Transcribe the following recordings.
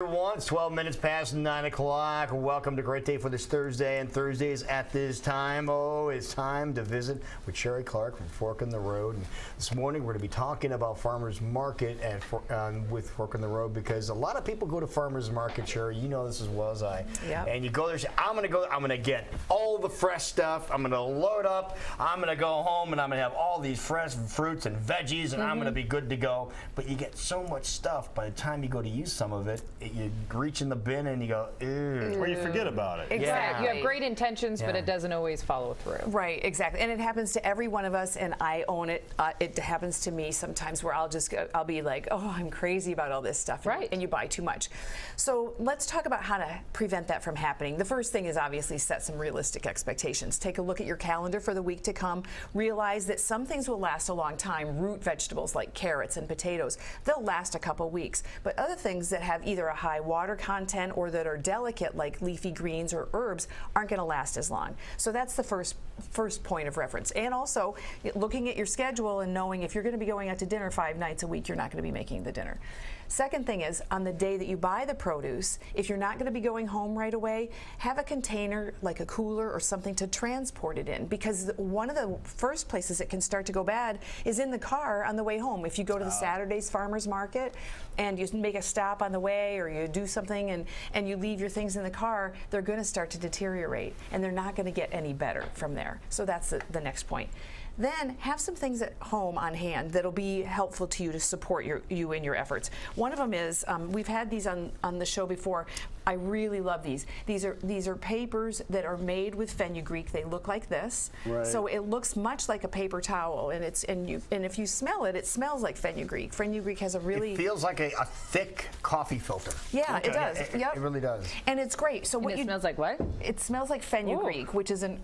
Everyone, it's 12 minutes past 9 o'clock. Welcome to Great Day for this Thursday, and Thursdays at this time, it's time to visit with Sheree Clark from Fork in the Road. And this morning we're going to be talking about Farmers Market with Fork in the Road, because a lot of people go to Farmers Market, Sheree, you know this as well as I. Yep. And you go there and say, I'm going to get all the fresh stuff, I'm going to load up, I'm going to go home and I'm going to have all these fresh fruits and veggies and I'm going to be good to go. But you get so much stuff, by the time you go to use some of it, you reach in the bin and you go, ew. Or you forget about it. Exactly. Yeah. You have great intentions, but Yeah. it doesn't always follow through. Right, exactly. And it happens to every one of us, and I own it. It happens to me sometimes where I'll be like, oh, I'm crazy about all this stuff. Right. And you buy too much. So let's talk about how to prevent that from happening. The first thing is obviously set some realistic expectations. Take a look at your calendar for the week to come. Realize that some things will last a long time. Root vegetables like carrots and potatoes, they'll last a couple weeks. But other things that have either a high water content or that are delicate like leafy greens or herbs aren't going to last as long. So that's the first point of reference. And also looking at your schedule and knowing if you're going to be going out to dinner 5 nights a week, you're not going to be making the dinner. Second thing is, on the day that you buy the produce, if you're not going to be going home right away, have a container like a cooler or something to transport it in, because one of the first places it can start to go bad is in the car on the way home. If you go to the Saturday's farmers market and you make a stop on the way, or you do something and you leave your things in the car, they're going to start to deteriorate and they're not going to get any better from there. So that's the next point. Then have some things at home on hand that'll be helpful to you to support you in your efforts. One of them is, we've had these on the show before. I really love these. These are papers that are made with fenugreek. They look like this. Right. So it looks much like a paper towel, and if you smell it, it smells like fenugreek. Fenugreek has a really... It feels like a thick coffee filter. Yeah, it does. Yep. It really does. And it's great. So And it smells like what? It smells like fenugreek, which is an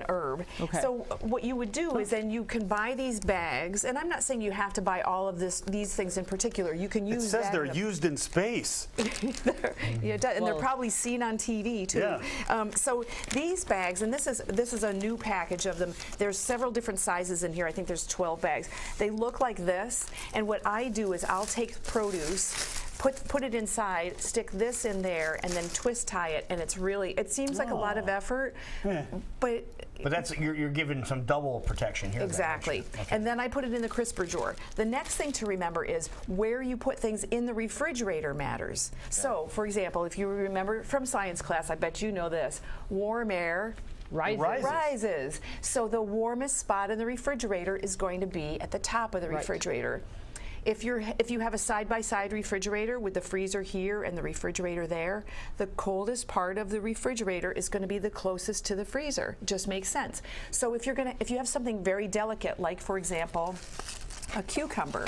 herb. Okay. So what you would do is then you can buy these bags, and I'm not saying you have to buy all of these things in particular. You can use It says that they're in a- used in space. Yeah, it does, and they're Well- probably seen on TV too. Yeah. So these bags, and this is a new package of them. There's several different sizes in here. I think there's 12 bags. They look like this, and what I do is I'll take produce, put it inside, stick this in there, and then twist tie it, and it seems like a lot of effort, but But you're giving some double protection here. exactly. Okay. And then I put it in the crisper drawer. The next thing to remember is where you put things in the refrigerator matters. So, for example, if you remember from science class, I bet you know this, warm air rises. So the warmest spot in the refrigerator is going to be at the top of the refrigerator. If you have a side-by-side refrigerator with the freezer here and the refrigerator there, the coldest part of the refrigerator is going to be the closest to the freezer. It just makes sense. So if you have something very delicate, like for example, a cucumber.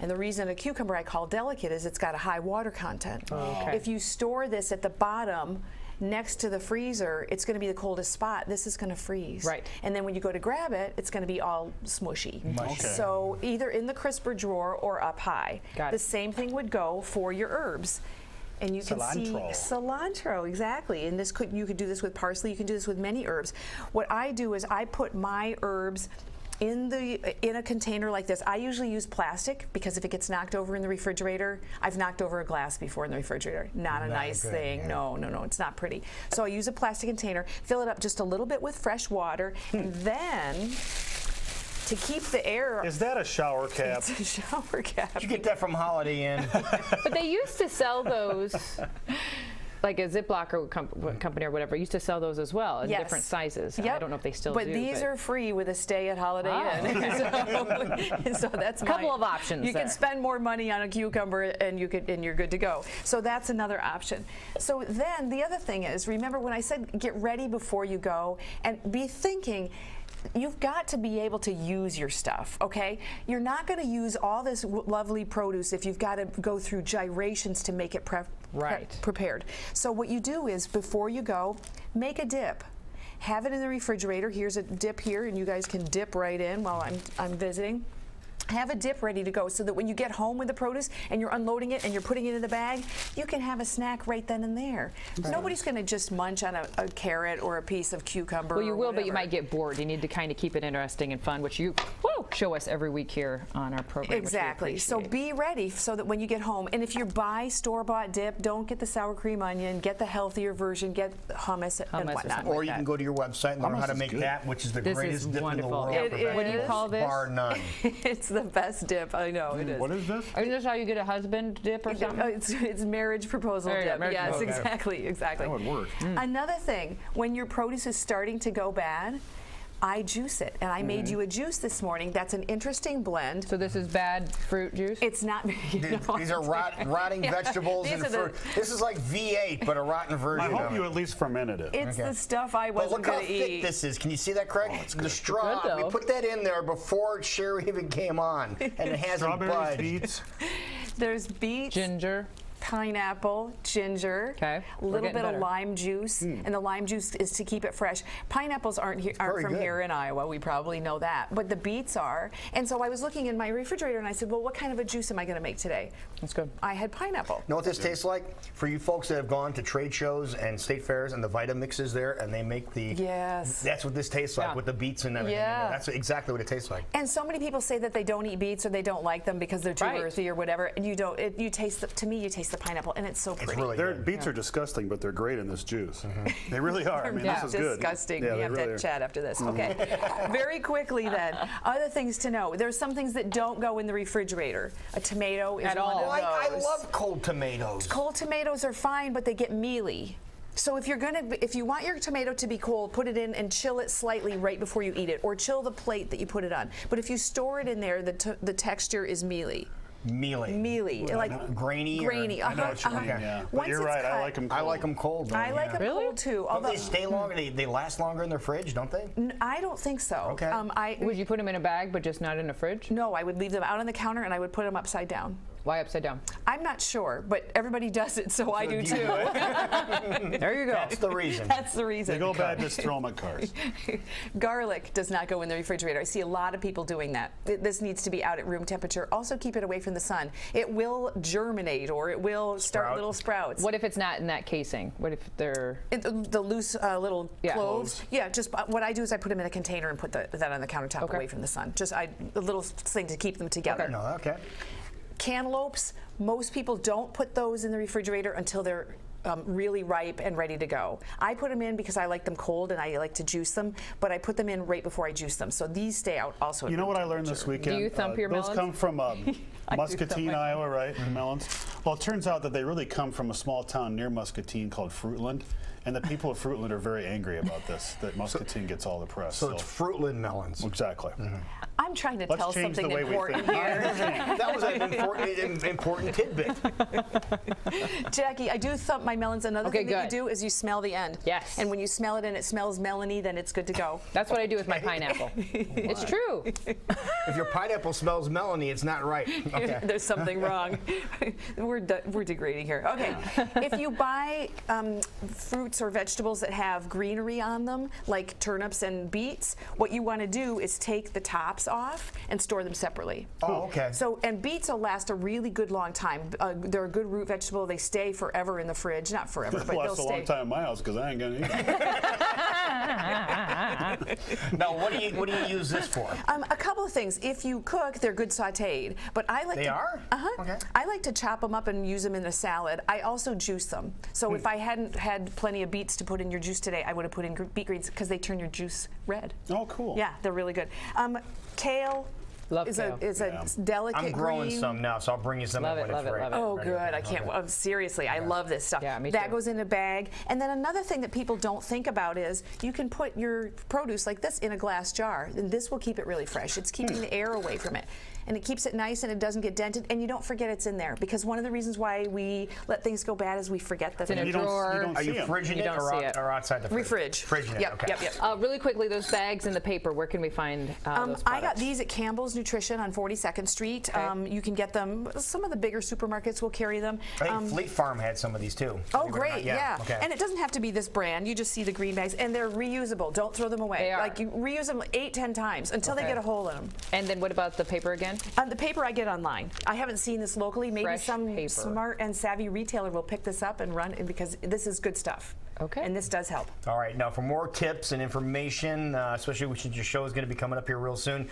And the reason a cucumber I call delicate is it's got a high water content. Okay. If you store this at the bottom next to the freezer, it's going to be the coldest spot. This is going to freeze. Right. And then when you go to grab it, it's going to be all smushy. Okay. So either in the crisper drawer or up high. Got The it. same thing would go for your herbs. And you can see cilantro, exactly. And you could do this with parsley. You can do this with many herbs. What I do is I put my herbs in a container like this. I usually use plastic because if it gets knocked over in the refrigerator, I've knocked over a glass before in the refrigerator. Not a nice good, thing. yeah. No, it's not pretty. So I use a plastic container, fill it up just a little bit with fresh water, and then to keep the air. Is that a shower cap? It's a shower cap. Did you get that from Holiday Inn? But they used to sell those, like a Ziploc or company or whatever, used to sell those as well in Yes. different sizes. Yep. I don't know if they still but do. These are free with a stay at Holiday Inn. So that's a couple of options. You can spend more money on a cucumber and you're good to go. So that's another option. So then the other thing is, remember when I said get ready before you go, and be thinking, you've got to be able to use your stuff, okay? You're not going to use all this lovely produce if you've got to go through gyrations to make it prepared. So what you do is, before you go, make a dip. Have it in the refrigerator. Here's a dip here, and you guys can dip right in while I'm visiting. have a dip ready to go so that when you get home with the produce and you're unloading it and you're putting it in the bag, you can have a snack right then and there. Nobody's going to just munch on a carrot or a piece of cucumber. Well, you or will, but whatever. you might get bored. You need to kind of keep it interesting and fun, which you show us every week here on our program. which we Exactly. So appreciate. be ready so that when you get home, and if you buy store-bought dip, don't get the sour cream onion, get the healthier version, get hummus and Hummus or whatnot. something Or like you that. can go to your website and learn Hummus how to is make good. that, which is the This greatest is dip in the wonderful. world. It for What do you is. call this? Bar none. It's the best dip. I know it is. What is this? Is this how you get a husband dip or something? It's marriage proposal There you go, dip. marriage Yes, proposal. exactly. That would work. Another thing, when your produce is starting to go bad, I juice it, and I made you a juice this morning. That's an interesting blend. So this is bad fruit juice? It's not. These are rotting vegetables these and are the- fruit. This is like V8, but a rotten I version hope of you it. at least fermented it. It's Okay. the stuff I But wasn't look how going to thick eat. this is. Can you see that, Craig? the straw. Good, We though. put that in there before Sheree even came on, and it hasn't Strawberries, budged. beets. There's beets, Ginger. pineapple, ginger, Okay, a we're little getting bit better. of lime juice, and the lime juice is to keep it fresh. Pineapples aren't Very from good. here in Iowa. We probably know that, but the beets are. And so I was looking in my refrigerator and I said, well, what kind of a juice am I going to make today? That's good. I had pineapple. Know what this tastes like? For you folks that have gone to trade shows and state fairs and the Vitamix is there and they make the... Yes. That's what this tastes like Yeah. with the beets and everything. in Yeah. there. That's exactly what it tastes like. And so many people say that they don't eat beets or they don't like them because they're too Right. earthy or whatever. And you don't. You taste. To me, you taste the pineapple, and it's so pretty. It's really Their good. beets are disgusting, but they're great in this juice. They really are. I mean, Yeah, this is good. disgusting. Yeah, we they have really to are. chat after this. Okay. Very quickly then. Other things to know. There's some things that don't go in the refrigerator. A tomato is At one all. of I those. love cold tomatoes. Cold tomatoes are fine, but they get mealy. So if you want your tomato to be cold, put it in and chill it slightly right before you eat it, or chill the plate that you put it on. But if you store it in there, the texture is mealy. Mealy. Like Grainy. or- grainy. I know what you mean, yeah. But Once you're it's right. I cut- like them I cold. like them cold. Though, I like yeah. them Really? cold too. Don't Although they stay longer? They last longer in their fridge, don't they? I don't think so. Okay. Would you put them in a bag, but just not in a fridge? No, I would leave them out on the counter and I would put them upside down. Why upside down? I'm not sure, but everybody does it, so I do you too. There you go. That's the reason. That's the They reason. go bad, just throw them at cars. Garlic does not go in the refrigerator. I see a lot of people doing that. This needs to be out at room temperature. Also keep it away from the sun. It will germinate or it will start Sprout. little sprouts. What if it's not in that casing? What if they're... The loose little Yeah. cloves. Yeah, just what I do is I put them in a container and put that on the countertop Okay. away from the sun. Just a little thing to keep them together. No, okay. Cantaloupes, most people don't put those in the refrigerator until they're really ripe and ready to go. I put them in because I like them cold and I like to juice them, but I put them in right before I juice them. So these stay out also. at You know room what I learned temperature. this weekend? Do you thump your those melons? come from Muscatine, thump Iowa, right? Melons. Well, it turns out that they really come from a small town near Muscatine called Fruitland. And the people of Fruitland are very angry about this, that Muscatine gets all the press. So it's Fruitland melons. Exactly. I'm trying to Let's tell change the something way we important think. here. That was an important tidbit. Jackie, I do thump my melons. Another Okay, thing that you good. do is you smell the end. Yes. And when you smell it and it smells melony, then it's good to go. That's what I do with my pineapple. It's true. If your pineapple smells melony, it's not right. Okay. There's something wrong. We're degrading here. Okay. If you buy fruits or vegetables that have greenery on them, like turnips and beets, what you want to do is take the tops off and store them separately. Oh, okay. So, and beets will last a really good long time. They're a good root vegetable. They stay forever in the fridge. Not forever, but It'll they'll last a stay. long time in my house because I ain't going to eat it. Now, what do you use this for? A couple of things. If you cook, they're good sautéed. But I like They to, are? Uh-huh. Okay. I like to chop them up and use them in a salad. I also juice them. So if I hadn't had plenty of beets to put in your juice today, I would have put in beet greens because they turn your juice red. Oh, cool. Yeah, they're really good. Kale. Love is kale. a delicate I'm growing green. some now, so I'll bring you some Love when it, it's love it, ready. love it. Oh, Ready. good. I can't. Seriously, I love this stuff. Yeah, me That too. goes in a bag. And then another thing that people don't think about is you can put your produce like this in a glass jar, and this will keep it really fresh. It's keeping the air away from it. And it keeps it nice and it doesn't get dented, and you don't forget it's in there. Because one of the reasons why we let things go bad is we forget that in a You don't, drawer. you don't Are see you 'em. fridging You it don't or, see it. or outside the fridge? refridge. Fridging Yep, it, okay. yep. Really quickly, those bags and the paper, where can we find those products? I got these at Campbell's Nutrition on 42nd Street. Okay. You can get them. Some of the bigger supermarkets will carry them. I think Fleet Farm had some of these too. Oh, believe it or not. great, yeah. Okay. And it doesn't have to be this brand. You just see the green bags, and they're reusable. Don't throw them away. They are. Like, you reuse them 8-10 times until they Okay. get a hole in them. And then what about the paper again? in? The paper I get online. I haven't seen this locally. Maybe Fresh some paper. smart and savvy retailer will pick this up and run it because this is good stuff. Okay. And this does help. All right, now for more tips and information, especially since your show is going to be coming up here real soon,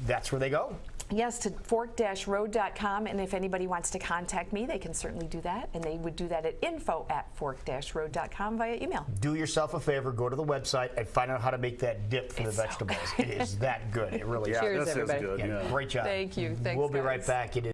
that's where they go. Yes, to fork-road.com, and if anybody wants to contact me, they can certainly do that, and they would do that at info@fork-road.com via email. Do yourself a favor, go to the website and find out how to make that dip for the It's so vegetables. It is that good. It really Yeah, Cheers, this everybody. is good. is. Yeah. Great job. Thank you. Thanks, We'll be right guys. back. It is